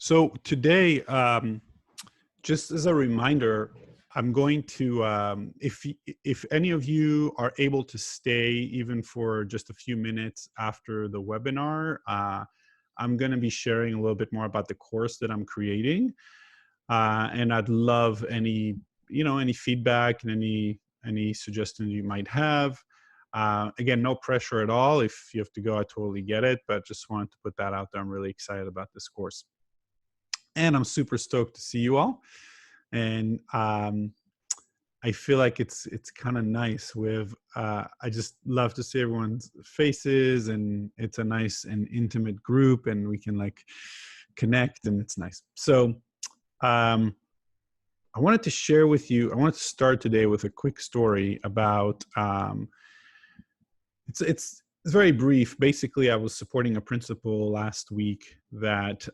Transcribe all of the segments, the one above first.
So today, just as a reminder, I'm going to, if any of you are able to stay even for just a few minutes after the webinar, I'm going to be sharing a little bit more about the course that I'm creating, and I'd love any, any feedback and any suggestions you might have. Again, no pressure at all. If you have to go, I totally get it, but just wanted to put that out there. I'm really excited about this course. And I'm super stoked to see you all. And I feel like it's kind of nice with, I just love to see everyone's faces, and it's a nice and intimate group, and we can like connect, and it's nice. So I wanted to share with you, I wanted to start today with a quick story about, it's very brief. Basically, I was supporting a principal last week that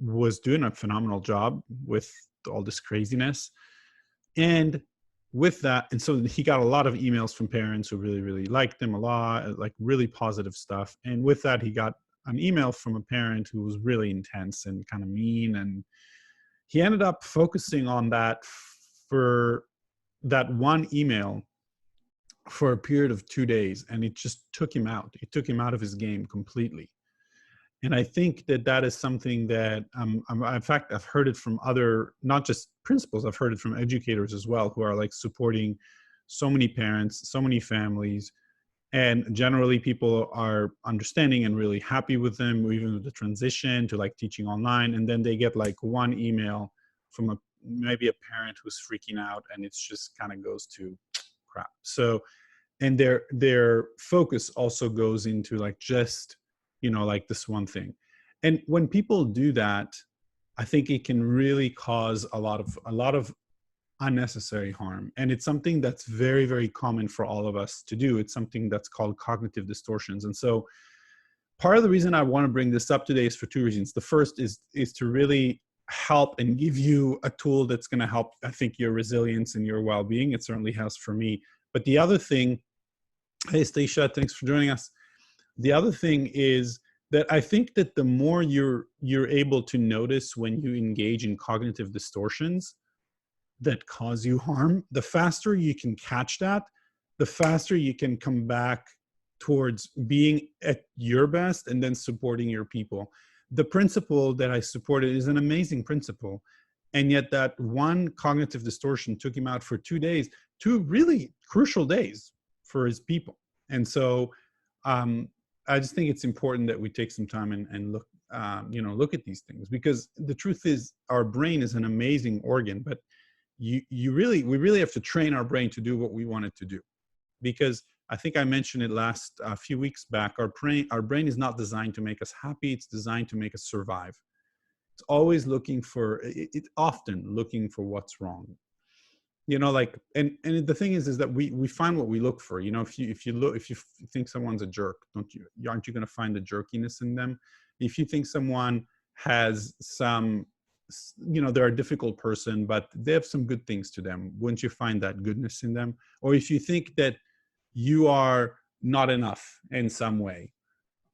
was doing a phenomenal job with all this craziness. And with that, and so he got a lot of emails from parents who really, really liked him a lot, like really positive stuff. And with that, he got an email from a parent who was really intense and kind of mean. And he ended up focusing on that for that one email for a period of 2 days, and it just took him out. It took him out of his game completely. And I think that that is something that, in fact, I've heard it from other, not just principals, I've heard it from educators as well, who are like supporting so many parents, so many families. And generally people are understanding and really happy with them, even with the transition to like teaching online. And then they get like one email from maybe a parent who's freaking out, and it's just kind of goes to crap. So, and their focus also goes into like just, like this one thing. And when people do that, I think it can really cause a lot of unnecessary harm. And it's something that's very, very common for all of us to do. It's something that's called cognitive distortions. And so part of the reason I want to bring this up today is for two reasons. The first is to really help and give you a tool that's going to help, I think, your resilience and your well-being. It certainly has for me. But the other thing, hey, Stacia, thanks for joining us. The other thing is that I think that the more you're able to notice when you engage in cognitive distortions that cause you harm, the faster you can catch that, the faster you can come back towards being at your best and then supporting your people. The principle that I supported is an amazing principle. And yet that one cognitive distortion took him out for 2 days, 2 really crucial days for his people. And so I just think it's important that we take some time and look, look at these things, because the truth is our brain is an amazing organ, but we really have to train our brain to do what we want it to do. Because I think I mentioned it a few weeks back, our brain is not designed to make us happy. It's designed to make us survive. It's always often looking for what's wrong. And the thing is that we find what we look for. If you think someone's a jerk, aren't you going to find the jerkiness in them? If you think someone has some, they're a difficult person, but they have some good things to them, wouldn't you find that goodness in them? Or if you think that you are not enough in some way,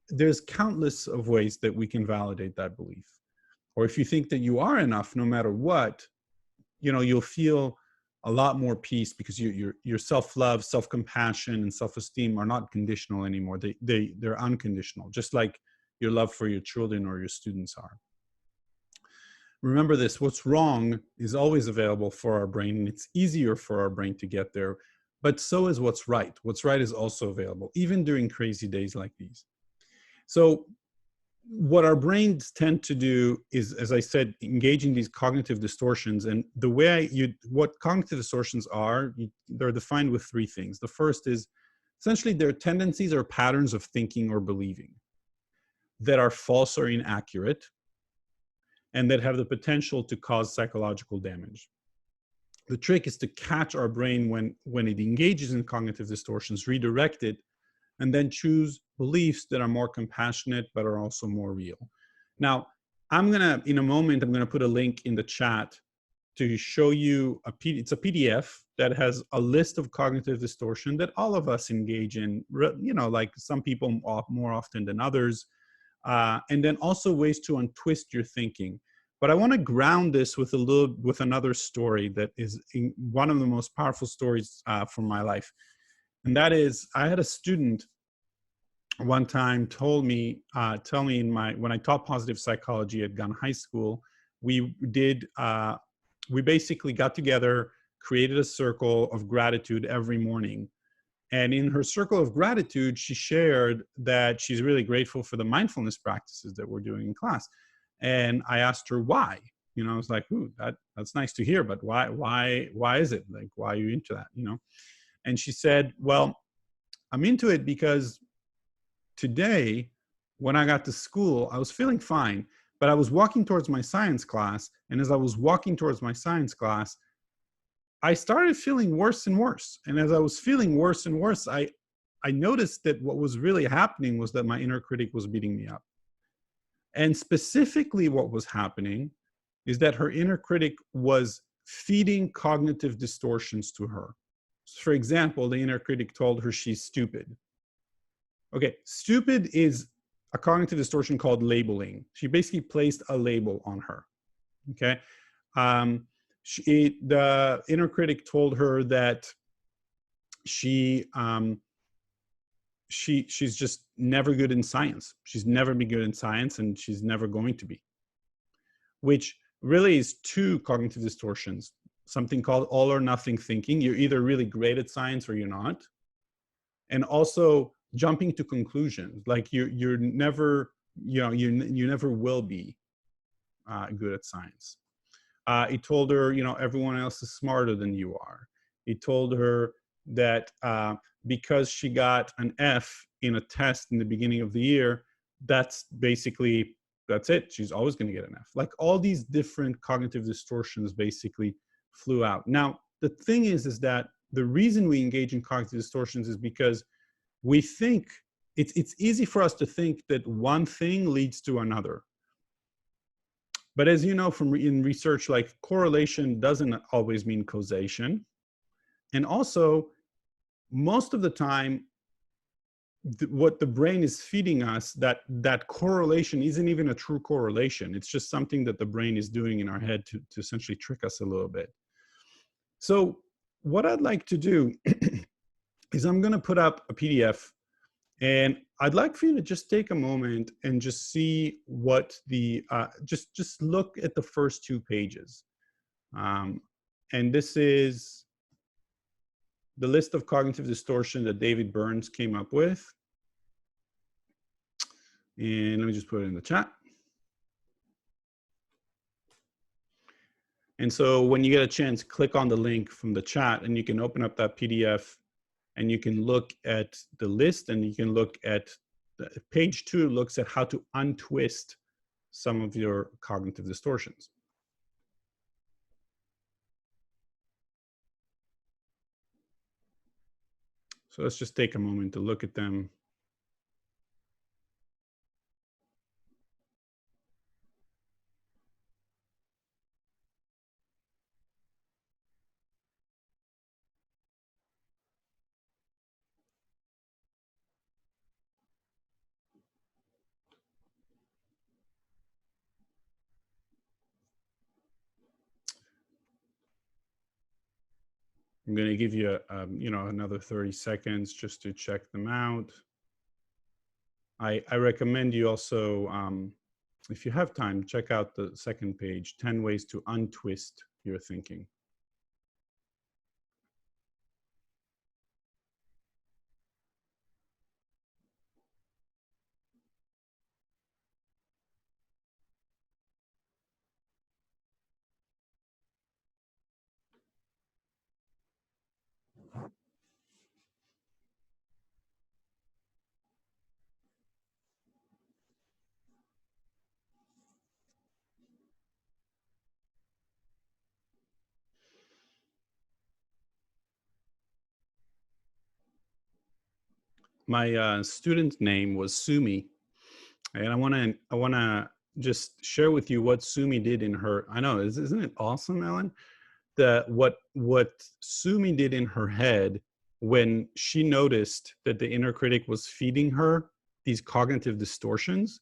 there's countless of ways that we can validate that belief. Or if you think that you are enough no matter what, you'll feel a lot more peace, because your self-love, self-compassion, and self-esteem are not conditional anymore. They're unconditional, just like your love for your children or your students are. Remember this: what's wrong is always available for our brain, and it's easier for our brain to get there, but so is what's right. What's right is also available, even during crazy days like these. So what our brains tend to do is, as I said, engage in these cognitive distortions. And the way what cognitive distortions are, they're defined with 3 things. The first is essentially their tendencies or patterns of thinking or believing that are false or inaccurate, and that have the potential to cause psychological damage. The trick is to catch our brain when it engages in cognitive distortions, redirect it, and then choose beliefs that are more compassionate, but are also more real. Now, in a moment, I'm gonna put a link in the chat to show you it's a PDF that has a list of cognitive distortion that all of us engage in, like some people more often than others. And then also ways to untwist your thinking. But I want to ground this with another story that is one of the most powerful stories from my life. And that is, I had a student one time tell me when I taught positive psychology at Gunn High School, we basically got together, created a circle of gratitude every morning. And in her circle of gratitude, she shared that she's really grateful for the mindfulness practices that we're doing in class. And I asked her why. I was like, "Ooh, that's nice to hear, but why is it? Like, why are you into that?" And she said, "Well, I'm into it because today, when I got to school, I was feeling fine, but I was walking towards my science class, and as I was walking towards my science class, I started feeling worse and worse. And as I was feeling worse and worse, I noticed that what was really happening was that my inner critic was beating me up. And specifically what was happening is that her inner critic was feeding cognitive distortions to her. For example, the inner critic told her she's stupid. Okay, stupid is a cognitive distortion called labeling. She basically placed a label on her. Okay. The inner critic told her that she's just never good in science. She's never been good in science, and she's never going to be, which really is two cognitive distortions, something called all or nothing thinking. You're either really great at science or you're not. And also jumping to conclusions, like you're never, you never will be good at science. He told her, everyone else is smarter than you are. He told her that because she got an F in a test in the beginning of the year, that's it. She's always going to get an F. Like, all these different cognitive distortions basically flew out. Now, the thing is that the reason we engage in cognitive distortions is because we think it's easy for us to think that one thing leads to another. But as you know from in research, like, correlation doesn't always mean causation. And also, most of the time, what the brain is feeding us, that correlation isn't even a true correlation. It's just something that the brain is doing in our head to essentially trick us a little bit. So what I'd like to do is I'm going to put up a PDF, and I'd like for you to just take a moment and just see what just look at the first 2 pages. And this is the list of cognitive distortion that David Burns came up with. And let me just put it in the chat. And so when you get a chance, click on the link from the chat, and you can open up that PDF, and you can look at the list, and you can look at page 2 looks at how to untwist some of your cognitive distortions. So let's just take a moment to look at them. I'm going to give you, another 30 seconds just to check them out. I recommend you also, if you have time, check out the second page, 10 ways to untwist your thinking. My student name was Sumi, and I want to just share with you what Sumi did in her. I know, isn't it awesome, Ellen? What Sumi did in her head when she noticed that the inner critic was feeding her these cognitive distortions.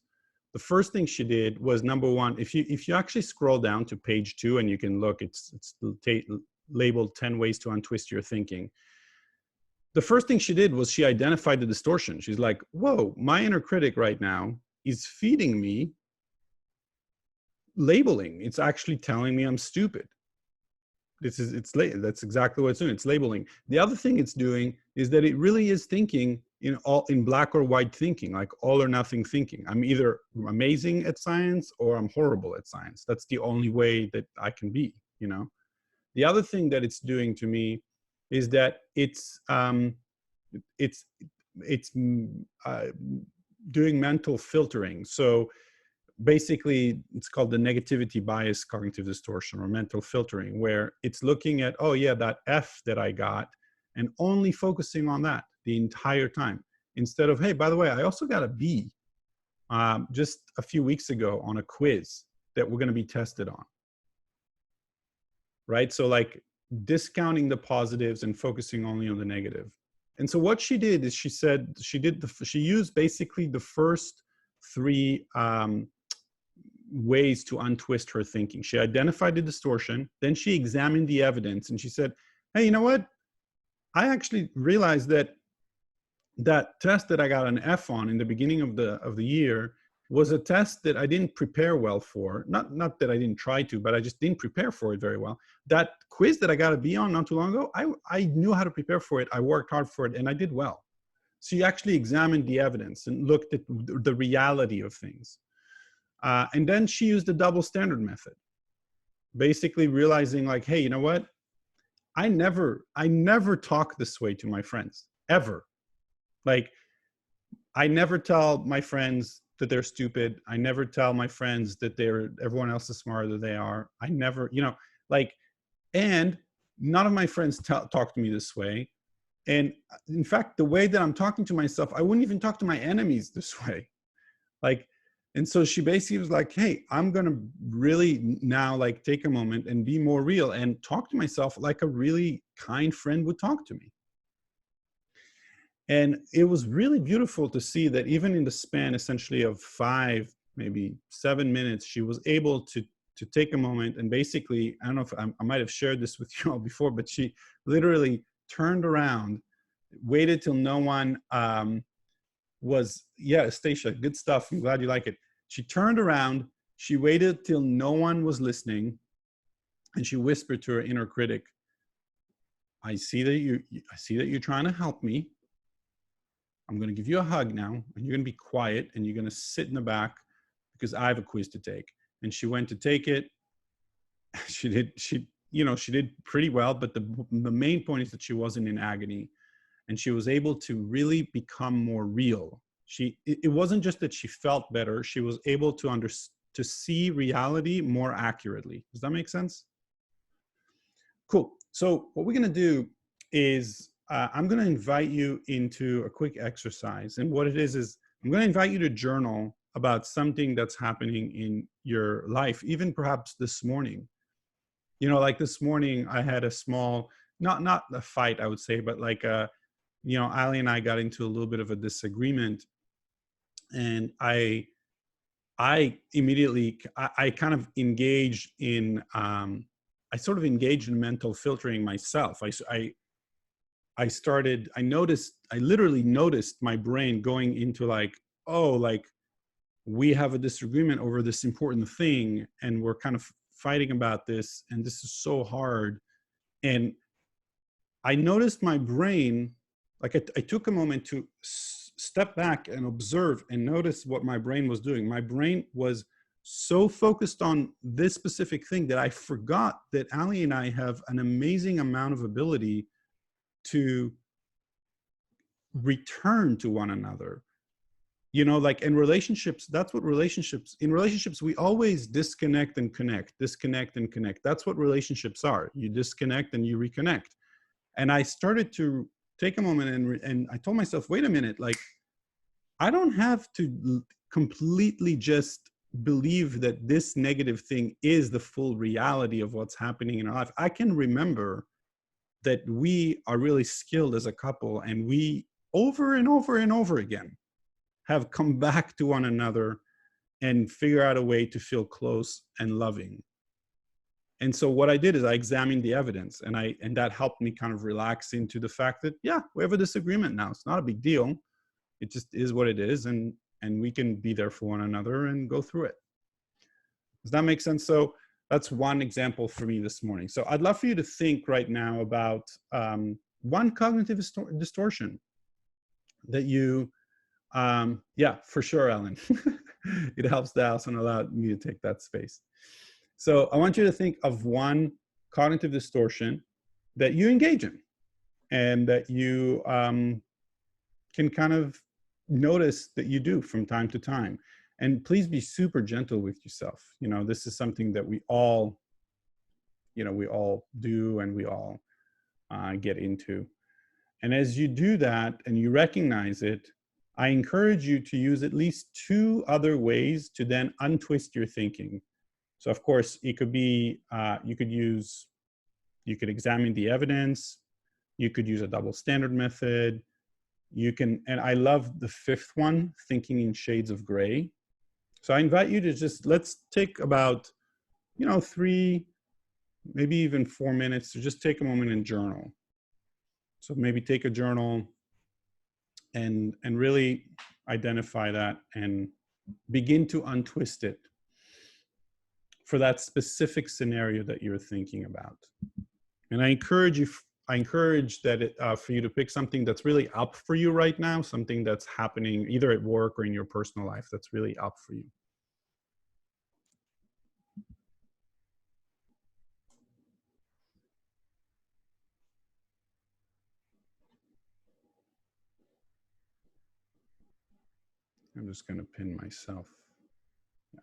The first thing she did was, number one, if you actually scroll down to page 2 and you can look, it's labeled 10 ways to untwist your thinking. The first thing she did was she identified the distortion. She's like, whoa, my inner critic right now is feeding me labeling. It's actually telling me I'm stupid. That's exactly what it's doing. It's labeling. The other thing it's doing is that it really is thinking in black or white thinking, like all or nothing thinking. I'm either amazing at science or I'm horrible at science. That's the only way that I can be, The other thing that it's doing to me is that it's doing mental filtering. So basically, it's called the negativity bias cognitive distortion, or mental filtering, where it's looking at, oh yeah, that F that I got, and only focusing on that the entire time, instead of, hey, by the way, I also got a B just a few weeks ago on a quiz that we're going to be tested on. Right? So like discounting the positives and focusing only on the negative. And so what she did is she said she used basically the first 3 ways to untwist her thinking. She identified the distortion, then she examined the evidence, and she said, hey, you know what? I actually realized that test that I got an F on in the beginning of the year was a test that I didn't prepare well for. Not that I didn't try to, but I just didn't prepare for it very well. That quiz that I got a B on not too long ago, I knew how to prepare for it. I worked hard for it, and I did well. So you actually examined the evidence and looked at the reality of things. And then she used the double standard method, basically realizing like, hey, you know what? I never talk this way to my friends, ever. Like, I never tell my friends that they're stupid. I never tell my friends that everyone else is smarter than they are. I never, and none of my friends talk to me this way. And in fact, the way that I'm talking to myself, I wouldn't even talk to my enemies this way. And so she basically was like, hey, I'm going to really now take a moment and be more real and talk to myself like a really kind friend would talk to me. And it was really beautiful to see that even in the span essentially of 5, maybe 7 minutes, she was able to take a moment and basically, I don't know if I might have shared this with you all before, but she literally turned around, waited till no one Stacia, good stuff. I'm glad you like it. She turned around, she waited till no one was listening, and she whispered to her inner critic, I see that you're trying to help me. I'm going to give you a hug now, and you're going to be quiet, and you're going to sit in the back because I have a quiz to take. And she went to take it. She did pretty well, but the main point is that she wasn't in agony, and she was able to really become more real. It wasn't just that she felt better. She was able to see reality more accurately. Does that make sense? Cool. So what we're going to do is I'm going to invite you into a quick exercise. And what it is I'm going to invite you to journal about something that's happening in your life, even perhaps this morning. Like this morning, I had a small, not a fight, I would say, but Ali and I got into a little bit of a disagreement. And I immediately, I kind of engaged in, I sort of engaged in mental filtering myself. I literally noticed my brain going into we have a disagreement over this important thing, and we're kind of fighting about this, and this is so hard. And I noticed my brain, I took a moment to step back and observe and notice what my brain was doing. My brain was so focused on this specific thing that I forgot that Ali and I have an amazing amount of ability to return to one another. In relationships, in relationships, we always disconnect and connect. That's what relationships are. You disconnect and you reconnect. And I started to take a moment and I told myself, wait a minute, I don't have to completely just believe that this negative thing is the full reality of what's happening in our life. I can remember that we are really skilled as a couple, and we over and over and over again have come back to one another and figure out a way to feel close and loving. And so what I did is I examined the evidence, and that helped me kind of relax into the fact that, yeah, we have a disagreement now. It's not a big deal. It just is what it is, and we can be there for one another and go through it. Does that make sense? So that's one example for me this morning. So I'd love for you to think right now about one cognitive distortion that you, yeah, for sure, Ellen. It helps the house and allowed me to take that space. So I want you to think of one cognitive distortion that you engage in and that you can kind of notice that you do from time to time. And please be super gentle with yourself. You know, this is something that we all, we all do and we all get into. And as you do that and you recognize it, I encourage you to use at least two other ways to then untwist your thinking. So of course, it could be, you could examine the evidence, you could use a double standard method, you can, and I love the fifth one, thinking in shades of gray. So I invite you to just, let's take about, 3, maybe even 4 minutes to just take a moment and journal. So maybe take a journal and really identify that and begin to untwist it for that specific scenario that you're thinking about. And I encourage that for you to pick something that's really up for you right now, something that's happening either at work or in your personal life that's really up for you. I'm just going to pin myself. Yeah.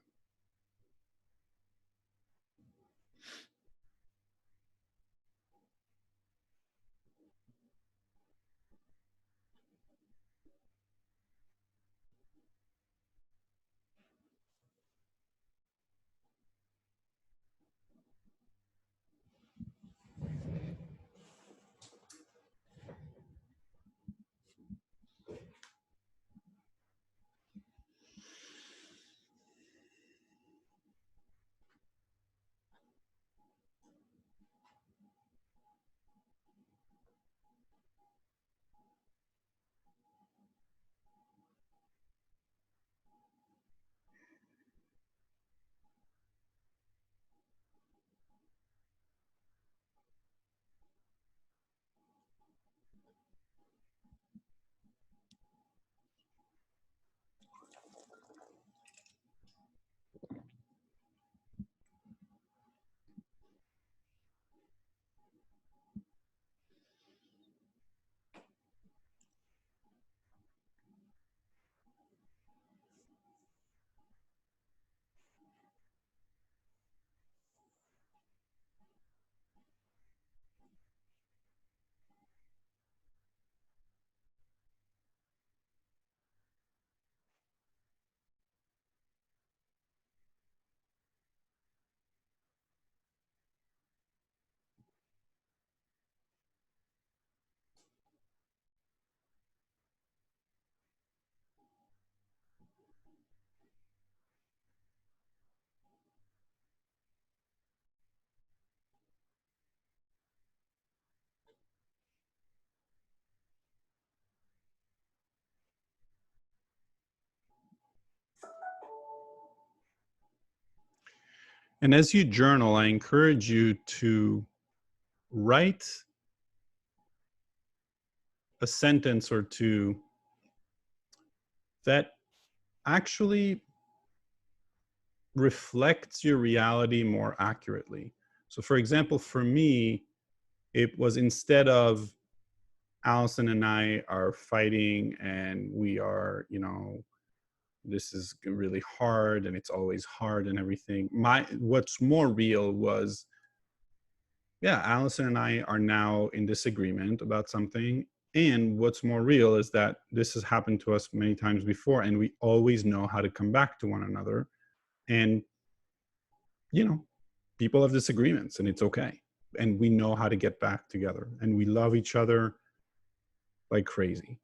And as you journal, I encourage you to write a sentence or two that actually reflects your reality more accurately. So for example, for me, it was instead of Allison and I are fighting and we are, this is really hard and it's always hard and everything. What's more real was, yeah, Allison and I are now in disagreement about something. And what's more real is that this has happened to us many times before, and we always know how to come back to one another. And, people have disagreements and it's okay. And we know how to get back together and we love each other like crazy.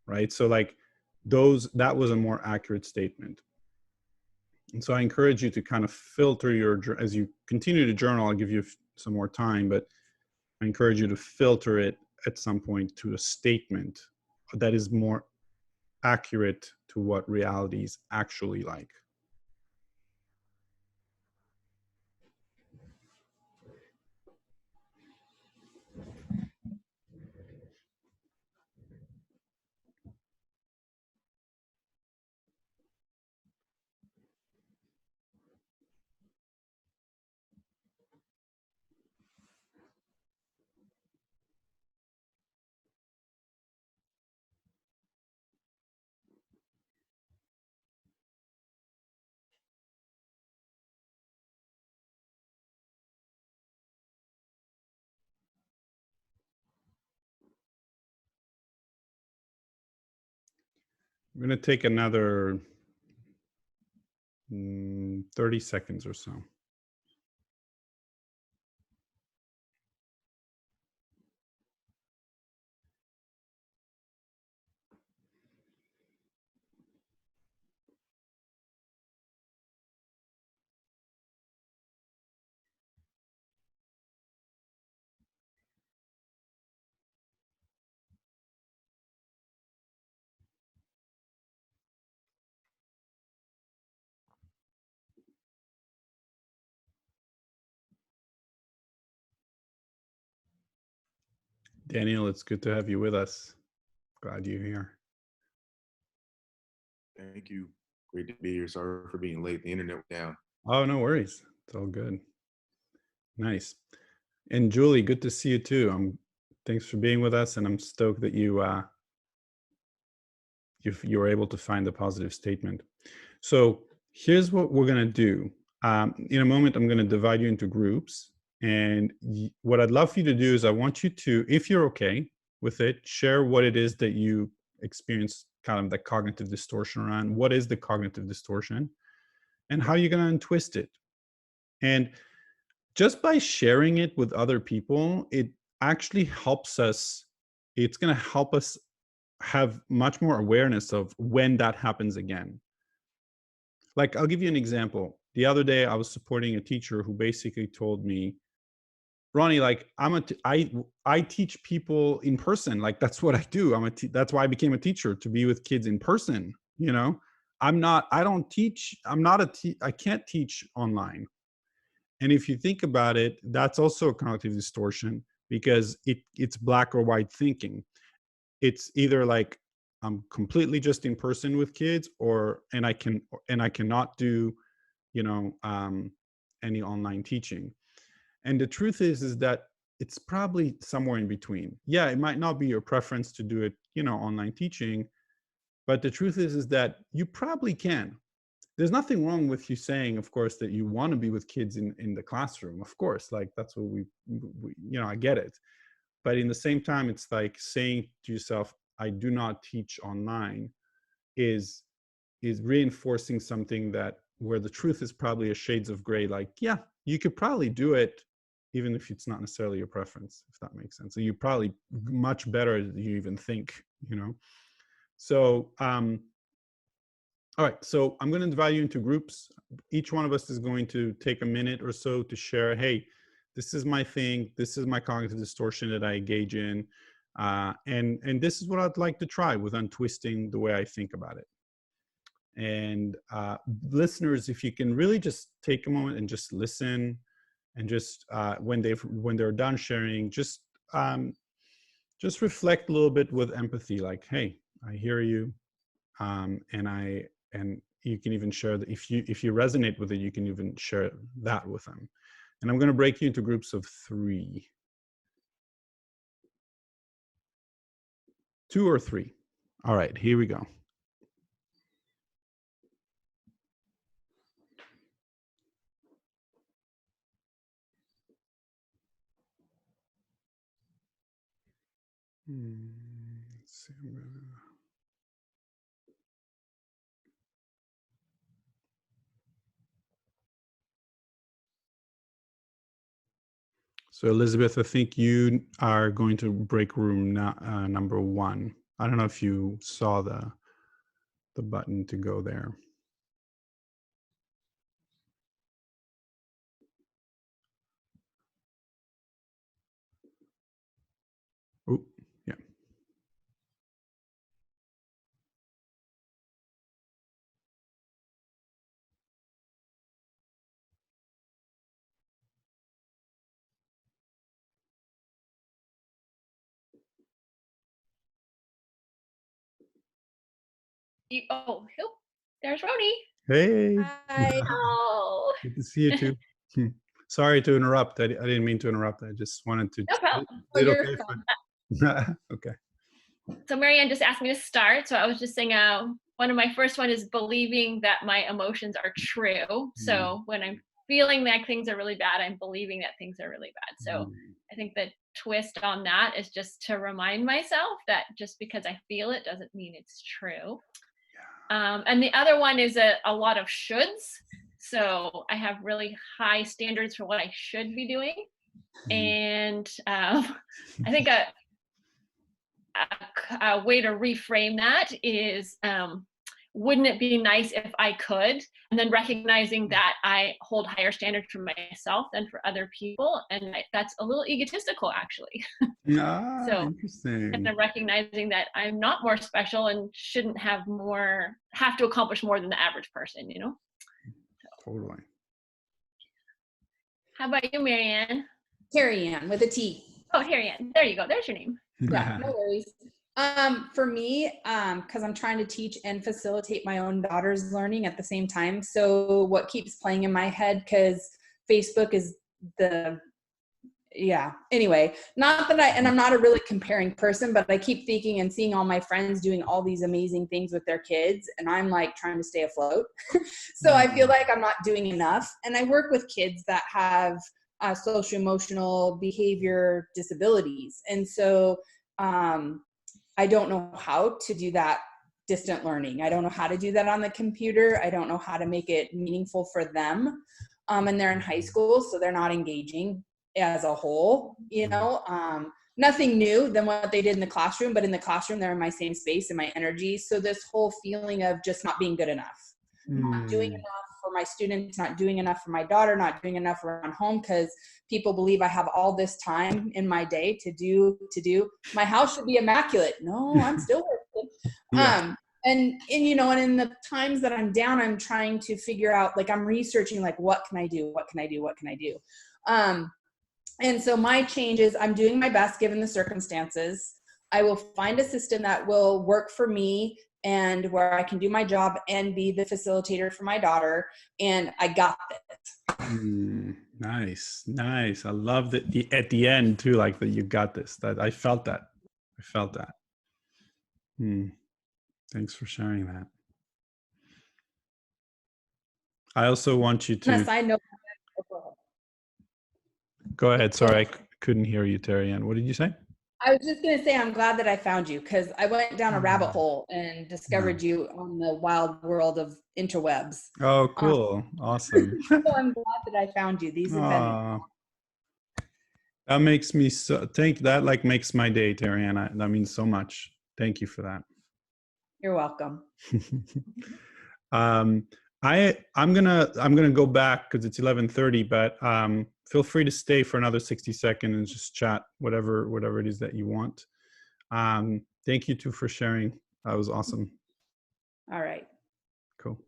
Right. So like that was a more accurate statement. And so I encourage you to kind of filter as you continue to journal. I'll give you some more time, but I encourage you to filter it at some point to a statement that is more accurate to what reality is actually like. I'm going to take another 30 seconds or so. Daniel, it's good to have you with us. Glad you're here. Thank you. Great to be here. Sorry for being late. The internet went down. Oh, no worries. It's all good. Nice. And Julie, good to see you too. Thanks for being with us, and I'm stoked that you were able to find the positive statement. So here's what we're going to do. In a moment, I'm going to divide you into groups. And what I'd love for you to do is I want you to, if you're okay with it, share what it is that you experience kind of the cognitive distortion around. What is the cognitive distortion? And how you're going to untwist it. And just by sharing it with other people, it actually helps us. It's going to help us have much more awareness of when that happens again. Like, I'll give you an example. The other day, I was supporting a teacher who basically told me, Ronnie, like I teach people in person. Like that's what I do. That's why I became a teacher, to be with kids in person. You know, I don't teach. I can't teach online. And if you think about it, that's also a cognitive distortion because it's black or white thinking. It's either like I'm completely just in person with kids, and I cannot do, you know, any online teaching. And the truth is that it's probably somewhere in between. Yeah, it might not be your preference to do it, you know, online teaching, but the truth is that you probably can. There's nothing wrong with you saying, of course, that you want to be with kids in the classroom. Of course, like that's what we you know, I get it. But in the same time, it's like saying to yourself, I do not teach online is reinforcing something that where the truth is probably a shades of gray. Like, yeah, you could probably do it even if it's not necessarily your preference, if that makes sense. So you're probably much better than you even think, you know. So all right, so I'm going to divide you into groups. Each one of us is going to take a minute or so to share, hey, this is my thing, this is my cognitive distortion that I engage in, and this is what I'd like to try with untwisting the way I think about it. And listeners, if you can really just take a moment and just listen, and just when they're done sharing, just reflect a little bit with empathy, like, hey, I hear you, and you can even share that if you resonate with it, you can even share that with them. And I'm going to break you into groups of 3, 2 or 3. All right, here we go. Let's see. So Elizabeth, I think you are going to break room number 1. I don't know if you saw the button to go there. There's Roni. Hey. Hi. Oh, Good to see you too. Sorry to interrupt. I didn't mean to interrupt. I just wanted to. no problem. Oh, Is it you're okay fine. okay. So Marianne just asked me to start. So I was just saying, one of my first one is believing that my emotions are true. So when I'm feeling that things are really bad, I'm believing that things are really bad. So I think the twist on that is just to remind myself that just because I feel it doesn't mean it's true. And the other one is a lot of shoulds. So I have really high standards for what I should be doing. And I think a way to reframe that is, wouldn't it be nice if I could? And then recognizing that I hold higher standards for myself than for other people. And that's a little egotistical, actually. So Interesting. and then recognizing that I'm not more special and shouldn't have to accomplish more than the average person, you know? Totally. How about you, Marianne? Carrie Ann with a T. Oh, Marianne. There you go. There's your name. Yeah, no worries. For me, because I'm trying to teach and facilitate my own daughter's learning at the same time. So what keeps playing in my head, because Facebook is anyway, not that and I'm not a really comparing person, but I keep thinking and seeing all my friends doing all these amazing things with their kids, and I'm like trying to stay afloat. So I feel like I'm not doing enough. And I work with kids that have social emotional behavior disabilities. And so I don't know how to do that distant learning. I don't know how to do that on the computer. I don't know how to make it meaningful for them. And they're in high school, so they're not engaging as a whole, you know. Nothing new than what they did in the classroom, but in the classroom, they're in my same space and my energy. So this whole feeling of just not being good enough, not doing enough for my students, not doing enough for my daughter, not doing enough around home, because people believe I have all this time in my day to do. My house should be immaculate. No, I'm still working. And you know, and in the times that I'm down, I'm trying to figure out, like, I'm researching, like, what can I do? And so my change is I'm doing my best given the circumstances. I will find a system that will work for me and where I can do my job and be the facilitator for my daughter. And I got this. Nice. I love that at the end too, like that you got this. That I felt that. Thanks for sharing that. I also want you to. On a side note, go ahead. Sorry, I couldn't hear you, Terry Ann. What did you say? I was just going to say, I'm glad that I found you, because I went down a rabbit hole and discovered you on the wild world of interwebs. Oh, cool. Awesome. So I'm glad that I found you. These have been. That makes me that makes my day, Terry Ann. That means so much. Thank you for that. You're welcome. I'm gonna go back because it's 11:30, but feel free to stay for another 60 seconds and just chat whatever it is that you want. Thank you too for sharing. That was awesome. All right. Cool.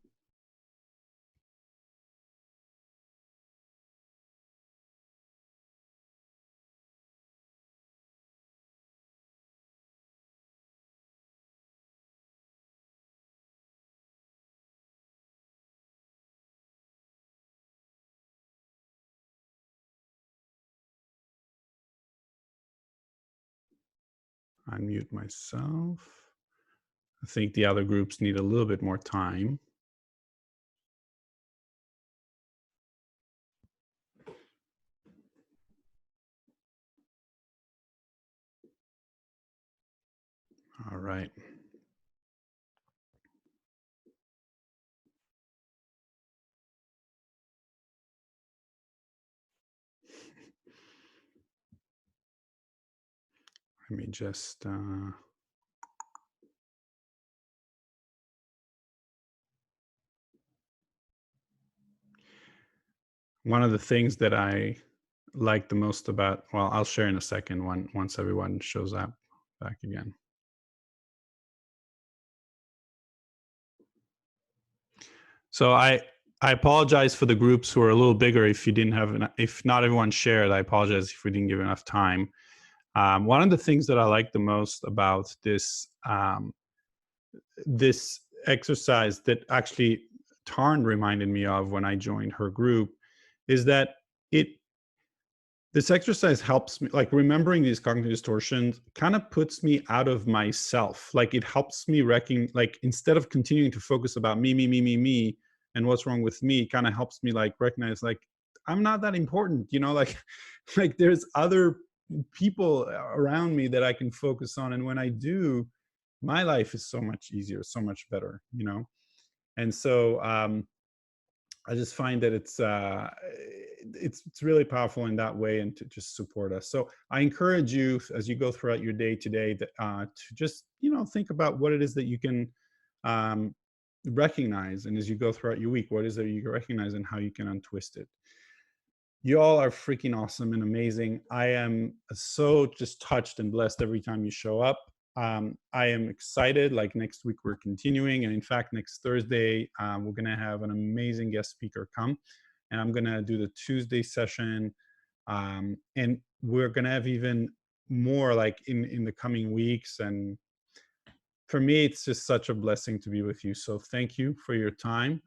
Unmute myself. I think the other groups need a little bit more time. All right. Let me just one of the things that I like the most about, well, I'll share in a second once everyone shows up back again. So I apologize for the groups who are a little bigger. If you didn't have, if not everyone shared, I apologize if we didn't give enough time. One of the things that I like the most about this exercise that actually Tarn reminded me of when I joined her group is that this exercise helps me, like remembering these cognitive distortions kind of puts me out of myself. Like it helps me like instead of continuing to focus about me, and what's wrong with me, kind of helps me like recognize like I'm not that important, like like there's other people around me that I can focus on. And when I do, my life is so much easier, so much better. And so I just find that it's really powerful in that way, and to just support us. So I encourage you as you go throughout your day today that to just think about what it is that you can um, recognize, and as you go throughout your week, what is that you can recognize and how you can untwist it. You all are freaking awesome and amazing. I am so just touched and blessed every time you show up. I am excited. Like next week we're continuing, and in fact next Thursday we're gonna have an amazing guest speaker come, and I'm gonna do the Tuesday session, and we're gonna have even more like in the coming weeks. And for me, it's just such a blessing to be with you. So thank you for your time.